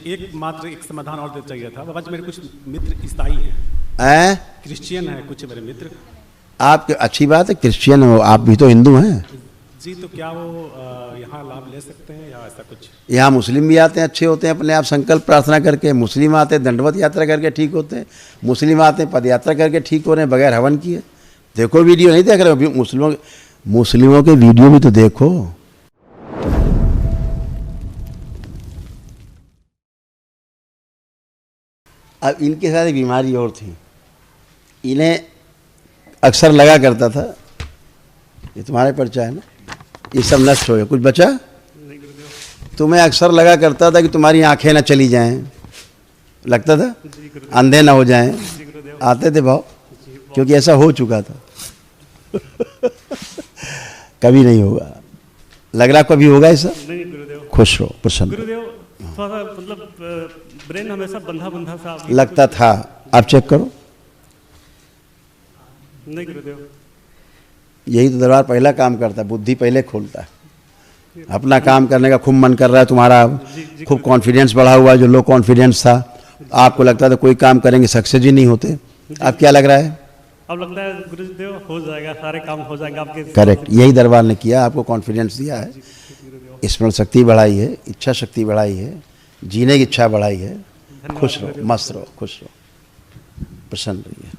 एक समाधान और चाहिए था बाबा जी। मेरे कुछ मित्र ईसाई हैं, क्रिश्चियन है कुछ मेरे मित्र। आप अच्छी बात है, क्रिश्चियन हो, आप भी तो हिंदू हैं जी, तो क्या वो यहाँ लाभ ले सकते हैं या ऐसा कुछ? यहाँ मुस्लिम भी आते हैं, अच्छे होते हैं, अपने आप संकल्प प्रार्थना करके। मुस्लिम आते हैं दंडवत यात्रा करके ठीक होते हैं, मुस्लिम आते हैं पद यात्रा करके ठीक हो रहे हैं बगैर हवन किए। देखो वीडियो, नहीं देख रहे हो? मुस्लिमों के वीडियो भी तो देखो। अब इनके साथ एक बीमारी और थी, इन्हें अक्सर लगा करता था, ये तुम्हारे पर्चा है ना, ये सब नष्ट हो गया, कुछ बचा? तुम्हें अक्सर लगा करता था कि तुम्हारी आंखें ना चली जाएं, लगता था अंधे ना हो जाएं, आते थे भाव, क्योंकि ऐसा हो चुका था। कभी नहीं होगा, लग रहा कभी होगा ऐसा? नहीं गुरुदेव। खुश रहो, प्रसन्न गुरुदेव। थोड़ा सा मतलब ब्रेन हमेशा बंधा बंधा सा लगता था। आप चेक करो। नहीं गुरुदेव। यही तो दरबार पहला काम करता है, बुद्धि पहले खोलता है। अपना काम करने का खूब मन कर रहा है तुम्हारा, खूब कॉन्फिडेंस बढ़ा हुआ है, जो लो कॉन्फिडेंस था, आपको लगता था कोई काम करेंगे सक्सेस ही नहीं होते, अब क्या लग रहा है? अब लगता है गुरुदेव हो जाएगा, सारे काम हो जाएंगे आपके। करेक्ट, यही दरबार ने किया, आपको कॉन्फिडेंस दिया है, स्मरण शक्ति बढ़ाई है, इच्छा शक्ति बढ़ाई है, जीने की इच्छा बढ़ाई है। खुश रहो, मस्त रहो, खुश रहो, प्रसन्न रहिए।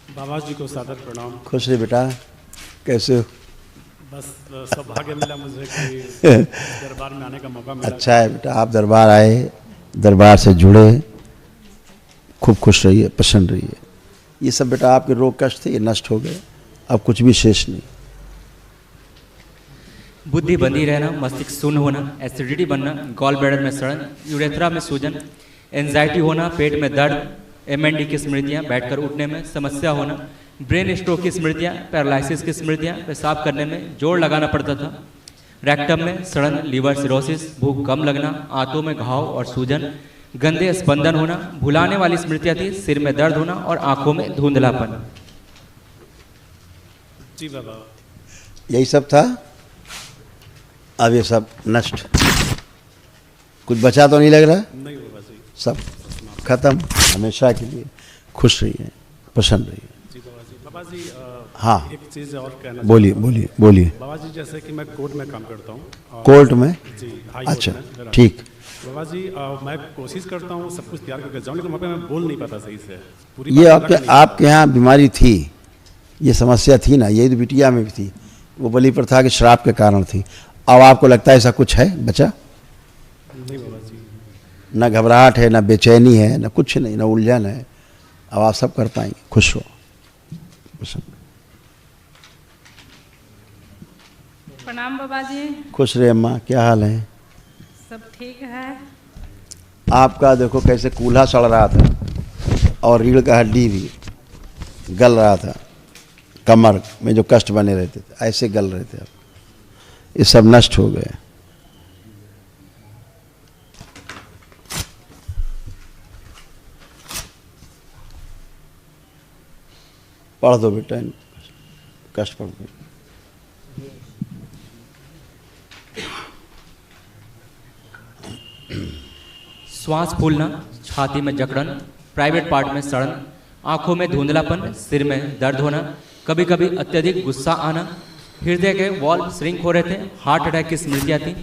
बाबा जी को सादर प्रणाम। खुश रहे बेटा, कैसे हो? बस सौभाग्य मिला मुझे कि दरबार में आने का मौका मिला। अच्छा है बेटा, आप दरबार आए, दरबार से जुड़े, खूब खुश रहिए, प्रसन्न रहिए। ये सब बेटा आपके रोग कष्ट थे, ये नष्ट हो गए, अब कुछ भी शेष नहीं। बुद्धि बंधी रहना, मस्तिष्क शून्य होना, एसिडिटी बनना, गॉल ब्लैडर में सड़न, यूरेथ्रा में सूजन, एंजाइटी होना, पेट में दर्द, एमएनडी की स्मृतियाँ, बैठकर उठने में समस्या होना, ब्रेन स्ट्रोक की स्मृतियाँ, पैरालिसिस की स्मृतियाँ, पेशाब करने में जोर लगाना पड़ता था, रैक्टम में सड़न, लीवर सिरोसिस, भूख कम लगना, आंतों में घाव और सूजन, गंदे स्पंदन होना, भुलाने वाली स्मृतियाँ थी, सिर में दर्द होना और आंखों में धुंधलापन। जी बाबा, यही सब था। अब ये सब नष्ट, कुछ बचा तो नहीं लग रहा? नहीं बाबा जी, सब खत्म हमेशा के लिए। खुश रहिए, प्रसन्न रहिए। जी बाबा जी। बाबा जी हाँ, एक चीज़ और कहना बोलिए बोलिए बोलिए। बाबा जी, जैसे कि मैं कोर्ट में काम करता हूँ। कोर्ट में? जी, हाई कोर्ट अच्छा, में। ठीक। बाबा जी मैं कोशिश करता हूँ सब कुछ तैयार करके जाऊँ, लेकिन वहाँ पे मैं बोल नहीं पाता सही से। ये आपके यहाँ बीमारी थी, ये समस्या थी ना, यही तो बिटिया में भी थी, वो बलि प्रथा के श्राप के कारण थी। अब आपको लगता है ऐसा कुछ है बचा? नहीं बाबा जी। न घबराहट है, न बेचैनी है, न कुछ नहीं, न उलझन है। अब आप सब कर पाएंगे, खुश हो। प्रणाम बाबा जी। खुश रहे अम्मा, क्या हाल है? सब ठीक है। आपका देखो कैसे कूल्हा सड़ रहा था और रीढ़ का हड्डी भी गल रहा था, कमर में जो कष्ट बने रहते थे ऐसे गल रहे थे, अब ये सब नष्ट हो गए। पढ़ दो बेटा, कष्ट पढ़ दो। श्वास फूलना, छाती में जकड़न, प्राइवेट पार्ट में सड़न, आंखों में धुंधलापन, सिर में दर्द होना, कभी कभी अत्यधिक गुस्सा आना, हृदय के वॉल्व श्रिंक हो रहे थे, हार्ट अटैक की स्मृतियाँ थी,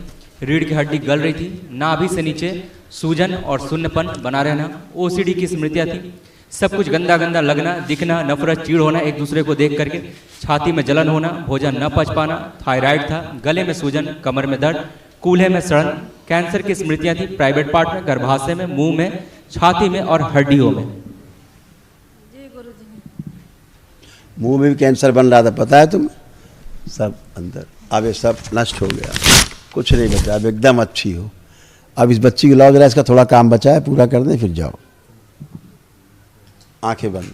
रीढ़ की हड्डी गल रही थी, नाभि से नीचे सूजन और शून्यपन बना रहना, ओसीडी की स्मृतियाँ थी, सब कुछ गंदा गंदा लगना, दिखना, नफरत, चीड़ होना एक दूसरे को देख करके, छाती में जलन होना, भोजन न पच पाना, थायराइड था, गले में सूजन, कमर में दर्द, कूल्हे में सड़न, कैंसर की स्मृतियाँ थी, प्राइवेट पार्ट में, गर्भाशय में, मुंह में, छाती में और हड्डियों में। जी गुरुजी। मुंह में भी कैंसर बन रहा था, पता है तुम्हें? सब अंदर। अब ये सब नष्ट हो गया, कुछ नहीं बचा, अब एकदम अच्छी हो। अब इस बच्ची को लाओ जरा, इसका थोड़ा काम बचा है, पूरा कर दें फिर जाओ। आंखें बंद,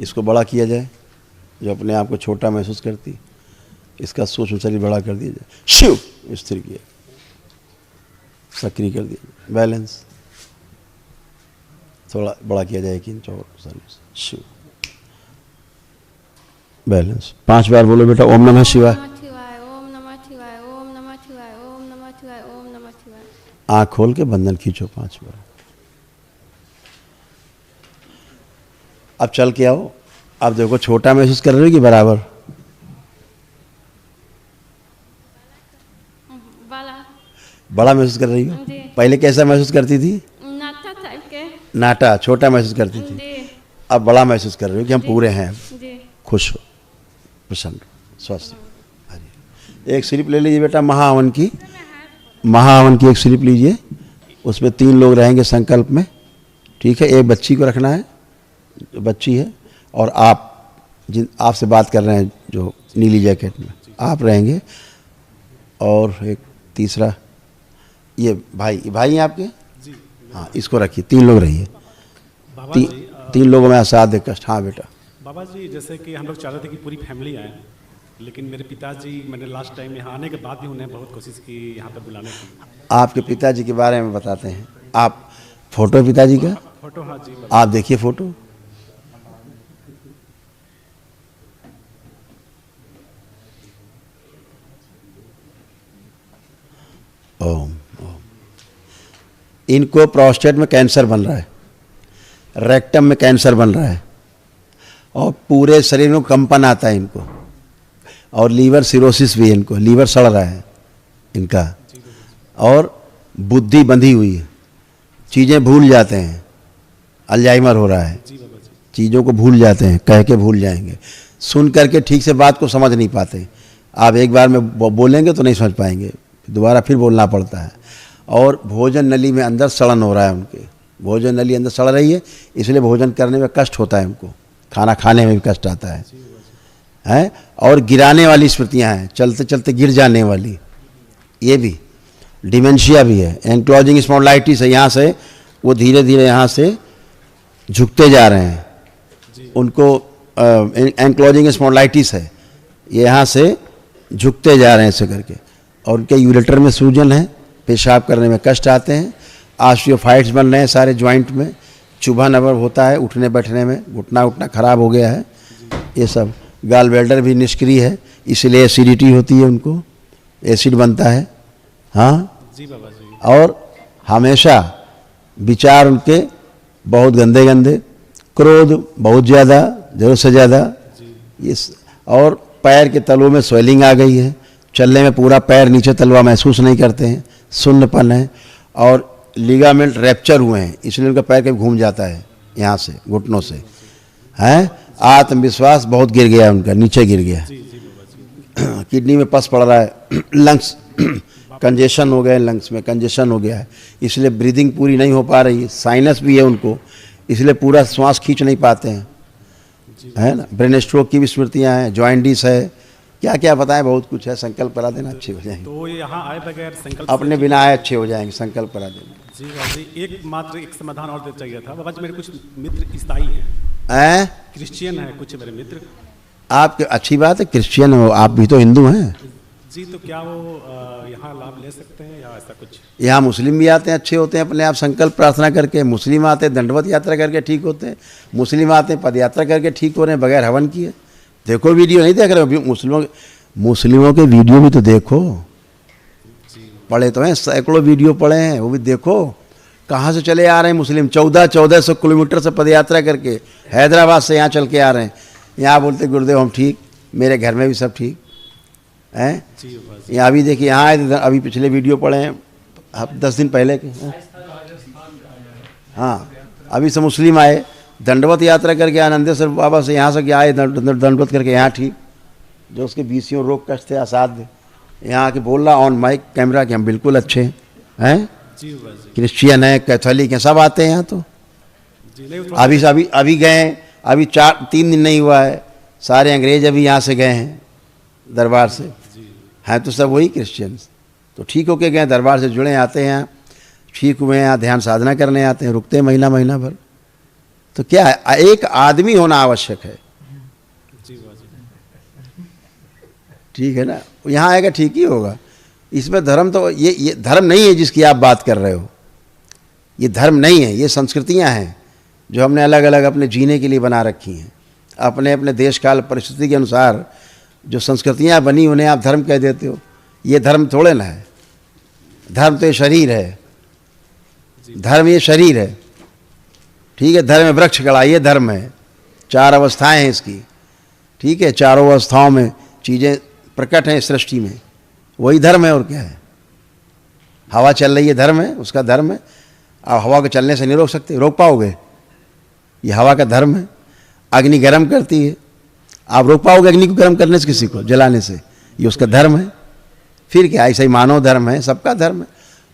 इसको बड़ा किया जाए, जो अपने आप को छोटा महसूस करती, इसका सूक्ष्म शरीर बड़ा कर दिया जाए। शिव स्थिर किया, सक्रिय कर दिया, बैलेंस थोड़ा बड़ा किया जाए, 1 इंच और शिव बैलेंस। 5 बार बोलो बेटा, ओम नमः शिवाय। ओम नमः शिवाय, ओम नमः शिवाय, ओम नमः शिवाय, ओम नमः शिवाय। आँख खोल के बंधन खींचो 5 बार। अब चल के आओ। अब देखो छोटा महसूस कर रहे हो कि बराबर? बड़ा बड़ा महसूस कर रही हो? जी। पहले कैसा महसूस करती थी? नाटा टाइप के नाटा छोटा महसूस करती थी। जी अब बड़ा महसूस कर रही हो कि हम पूरे हैं। जी। खुश हो, प्रसन्न हो, स्वस्थ हो। हाँ जी। एक स्लिप ले लीजिए बेटा महाहवन की। महाहवन की एक स्लिप लीजिए। उसमें 3 लोग रहेंगे संकल्प में, ठीक है। एक बच्ची को रखना है, जो बच्ची है, और आप जिन आपसे बात कर रहे हैं जो नीली जैकेट में, आप रहेंगे। और एक तीसरा ये भाई हैं आपके? जी हाँ, इसको रखिए। 3 लोग रहिए। बाबा जी 3 लोगों में असाध्य कष्ट। हाँ बेटा। बाबा जी जैसे कि हम लोग चाहते थे कि पूरी फैमिली आए, लेकिन मेरे पिताजी, मैंने लास्ट टाइम यहाँ आने के बाद भी उन्हें बहुत कोशिश की यहाँ पर बुलाने की। आपके पिताजी के बारे में बताते हैं। आप फोटो पिताजी का? फोटो, हाँ जी। आप देखिए फोटो। ओम ओम। इनको प्रोस्टेट में कैंसर बन रहा है, रेक्टम में कैंसर बन रहा है, और पूरे शरीर में कंपन आता है इनको, और लीवर सिरोसिस भी है इनको, लीवर सड़ रहा है इनका, और बुद्धि बंधी हुई है, चीज़ें भूल जाते हैं, अल्जाइमर हो रहा है, जी बाबा जी। चीज़ों को भूल जाते हैं, कह के भूल जाएंगे, सुन करके ठीक से बात को समझ नहीं पाते। आप एक बार में बोलेंगे तो नहीं समझ पाएंगे, दोबारा फिर बोलना पड़ता है। और भोजन नली में अंदर सड़न हो रहा है उनके, भोजन नली अंदर सड़ रही है, इसलिए भोजन करने में कष्ट होता है उनको, खाना खाने में भी कष्ट आता है, हैं। और गिराने वाली स्मृतियाँ हैं, चलते चलते गिर जाने वाली, ये भी डिमेंशिया भी है, एंक्लोजिंग स्पॉन्डिलाइटिस है। यहाँ से वो धीरे धीरे यहाँ से झुकते जा रहे हैं, उनको एंक्लोजिंग स्पॉन्डिलाइटिस है, ये यहाँ से झुकते जा रहे हैं ऐसे करके। और उनके यूरेटर में सूजन है, पेशाब करने में कष्ट आते हैं, ऑस्टियोफाइट्स बन रहे हैं सारे जॉइंट में, चुभन अबर होता है उठने बैठने में, घुटना उठना खराब हो गया है, ये सब। गाल वेल्डर भी निष्क्रिय है, इसलिए एसिडिटी होती है उनको, एसिड बनता है। हाँ जी बाबा जी। और हमेशा विचार उनके बहुत गंदे गंदे, क्रोध बहुत ज़्यादा, ज़रूरत से ज़्यादा, ये और पैर के तलों में स्वेलिंग आ गई है, चलने में पूरा पैर नीचे तलवा महसूस नहीं करते हैं, सुन्नपन है, और लिगामेंट रैप्चर हुए हैं, इसलिए उनका पैर कभी घूम जाता है यहाँ से, घुटनों से, हैं। आत्मविश्वास बहुत गिर गया उनका, नीचे गिर गया, किडनी में पस पड़ रहा है, लंग्स कंजेशन हो गए, लंग्स में कंजेशन हो गया है, इसलिए ब्रीदिंग पूरी नहीं हो पा रही है, साइनस भी है उनको, इसलिए पूरा श्वास खींच नहीं पाते हैं, है ना। ब्रेन स्ट्रोक की भी स्मृतियाँ हैं, जॉइंटिस है, क्या क्या बताएं, बहुत कुछ है। संकल्प करा देना, अच्छे हो जाएंगे। तो यहाँ आए बगैर संकल्प अपने बिना आए अच्छे हो जाएंगे, संकल्प करा देना। जी बाबा जी। एक मात्र एक समाधान और चाहिए था बाबा जी। मेरे कुछ मित्र ईसाई हैं, हैं? क्रिश्चियन हैं कुछ मेरे मित्र। आपके अच्छी बात है, क्रिश्चियन हो, आप भी तो हिंदू हैं। जी, तो क्या वो यहाँ लाभ ले सकते हैं या ऐसा कुछ? यहाँ मुस्लिम भी आते हैं, अच्छे होते हैं, अपने आप संकल्प प्रार्थना करके। मुस्लिम आते हैं दंडवत यात्रा करके ठीक होते हैं, मुस्लिम आते हैं पद यात्रा करके ठीक हो रहे हैं बगैर हवन किए। देखो वीडियो, नहीं देख रहे हो? मुस्लिमों के वीडियो भी तो देखो, पढ़े तो हैं, सैकड़ों वीडियो पढ़े हैं, वो भी देखो। कहाँ से चले आ रहे हैं मुस्लिम, 1400 किलोमीटर से पदयात्रा करके हैदराबाद से यहाँ चल के आ रहे हैं। यहाँ बोलते गुरुदेव हम ठीक, मेरे घर में भी सब ठीक हैं। यहाँ अभी देखिए, यहाँ आए अभी पिछले वीडियो पढ़े हैं, 10 दिन पहले के। हाँ, अभी से मुस्लिम आए, दंडवत यात्रा करके आनंदेश्वर बाबा से यहाँ से क्या आए, दंडवत करके यहाँ ठीक। जो उसके बीसियों रोग कष्ट थे असाध्य, यहाँ आके बोल रहा ऑन माइक कैमरा कि हम बिल्कुल अच्छे हैं। क्रिश्चियन है, कैथोलिक हैं, सब आते हैं यहाँ। तो अभी गए, अभी 3 दिन नहीं हुआ है, सारे अंग्रेज अभी यहाँ से गए हैं दरबार से, हैं तो सब वही क्रिश्चियंस। तो ठीक होके गए, दरबार से जुड़े, आते हैं, ठीक हुए हैं, यहाँ ध्यान साधना करने आते हैं, रुकते हैं महीना भर। तो क्या है, एक आदमी होना आवश्यक है, ठीक है ना। यहाँ आएगा ठीक ही होगा। इसमें धर्म तो ये धर्म नहीं है जिसकी आप बात कर रहे हो, ये धर्म नहीं है, ये संस्कृतियाँ हैं जो हमने अलग अलग अपने जीने के लिए बना रखी हैं। अपने अपने देश काल परिस्थिति के अनुसार जो संस्कृतियाँ बनी उन्हें आप धर्म कह देते हो। ये धर्म थोड़े ना है। धर्म तो ये शरीर है, धर्म ये शरीर है, ठीक है। धर्म में वृक्ष खड़ा, ये धर्म है। 4 अवस्थाएं हैं इसकी, ठीक है। चारों अवस्थाओं में चीज़ें प्रकट हैं सृष्टि में, वही धर्म है और क्या है। हवा चल रही है, धर्म है, उसका धर्म है। आप हवा को चलने से नहीं रोक सकते, रोक पाओगे? ये हवा का धर्म है। अग्नि गर्म करती है, आप रोक पाओगे अग्नि को गर्म करने से, किसी को जलाने से? ये उसका धर्म है। फिर क्या, ऐसा ही मानव धर्म है, सबका धर्म है,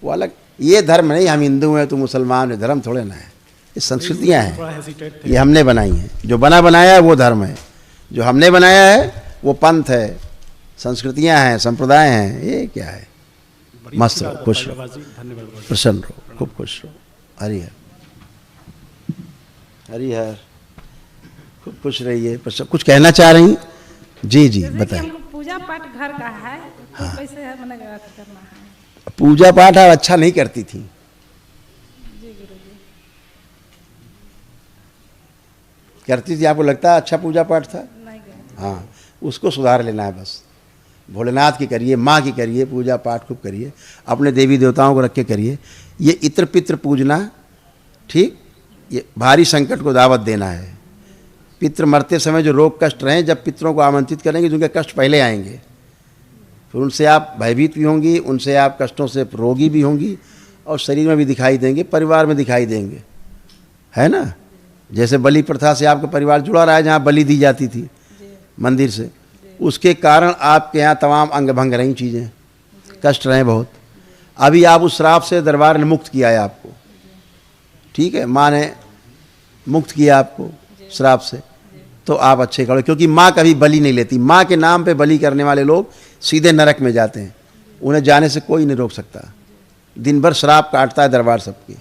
वो अलग। ये धर्म नहीं हम हिंदू हैं तो मुसलमान है, धर्म थोड़े ना है। ये संस्कृतियाँ हैं, ये हमने बनाई हैं। जो बना बनाया है वो धर्म है, जो हमने बनाया है वो पंथ है, संस्कृतियाँ हैं, संप्रदाय हैं। ये क्या है? मस्त रहो, खुश रहो, प्रसन्न रहो, खूब खुश रहो। हरिहर हरिहर, खूब खुश रहिए। कुछ कहना चाह रही हैं? जी जी बताएं। हमको पूजा पाठ घर का है, तो कैसे है करना है? पूजा पाठ आप अच्छा नहीं करती थी। जी गुरुजी। करती थी, आपको लगता है अच्छा पूजा पाठ था? नहीं करती। हाँ, उसको सुधार लेना है बस। भोलेनाथ की करिए, माँ की करिए, पूजा पाठ खूब करिए, अपने देवी देवताओं को रख के करिए। ये इत्र पित्र पूजना, ठीक, ये भारी संकट को दावत देना है। पितृ मरते समय जो रोग कष्ट रहें, जब पितरों को आमंत्रित करेंगे तो उनके कष्ट पहले आएंगे, फिर उनसे आप भयभीत भी होंगी, उनसे आप कष्टों से रोगी भी होंगी, और शरीर में भी दिखाई देंगे, परिवार में दिखाई देंगे, है ना। जैसे बलि प्रथा से आपका परिवार जुड़ा रहा है, जहाँ बलि दी जाती थी मंदिर से, उसके कारण आपके यहाँ तमाम अंग भंग रही चीज़ें, कष्ट रहे बहुत। अभी आप उस श्राप से दरबार ने मुक्त किया है आपको, ठीक है, माँ ने मुक्त किया आपको श्राप से, तो आप अच्छे करो। क्योंकि माँ कभी बलि नहीं लेती। माँ के नाम पे बलि करने वाले लोग सीधे नरक में जाते हैं, उन्हें जाने से कोई नहीं रोक सकता। दिन भर श्राप काटता है दरबार सबकी।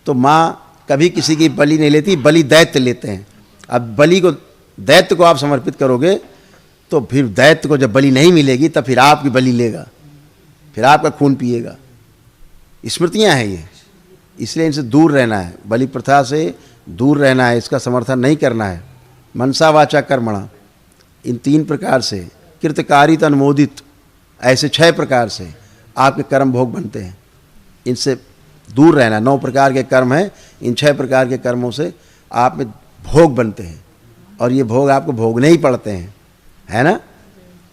तो माँ कभी किसी की बलि नहीं लेती, बलि दैत्य लेते हैं। अब बलि को, दैत्य को आप समर्पित करोगे तो फिर दैत्य को जब बलि नहीं मिलेगी तब फिर आपकी बलि लेगा, फिर आपका खून पिएगा। स्मृतियाँ हैं ये, इसलिए इनसे दूर रहना है, बलि प्रथा से दूर रहना है, इसका समर्थन नहीं करना है। मनसा वाचा कर्मणा, इन 3 प्रकार से, कृतकारित अनुमोदित, ऐसे 6 प्रकार से आपके कर्म भोग बनते हैं। इनसे दूर रहना। 9 प्रकार के कर्म हैं, इन 6 प्रकार के कर्मों से आप में भोग बनते हैं, और ये भोग आपको भोगने ही पड़ते हैं, है ना।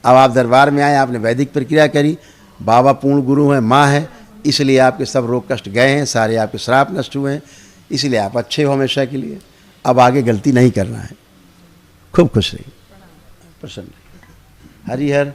अब आप दरबार में आए, आपने वैदिक प्रक्रिया करी, बाबा पूर्ण गुरु हैं, माँ है, इसलिए आपके सब रोग कष्ट गए हैं, सारे आपके श्राप नष्ट हुए हैं, इसलिए आप अच्छे हो हमेशा के लिए। अब आगे गलती नहीं करना है। खूब खुश रहिए, प्रसन्न रहिए। हरिहर।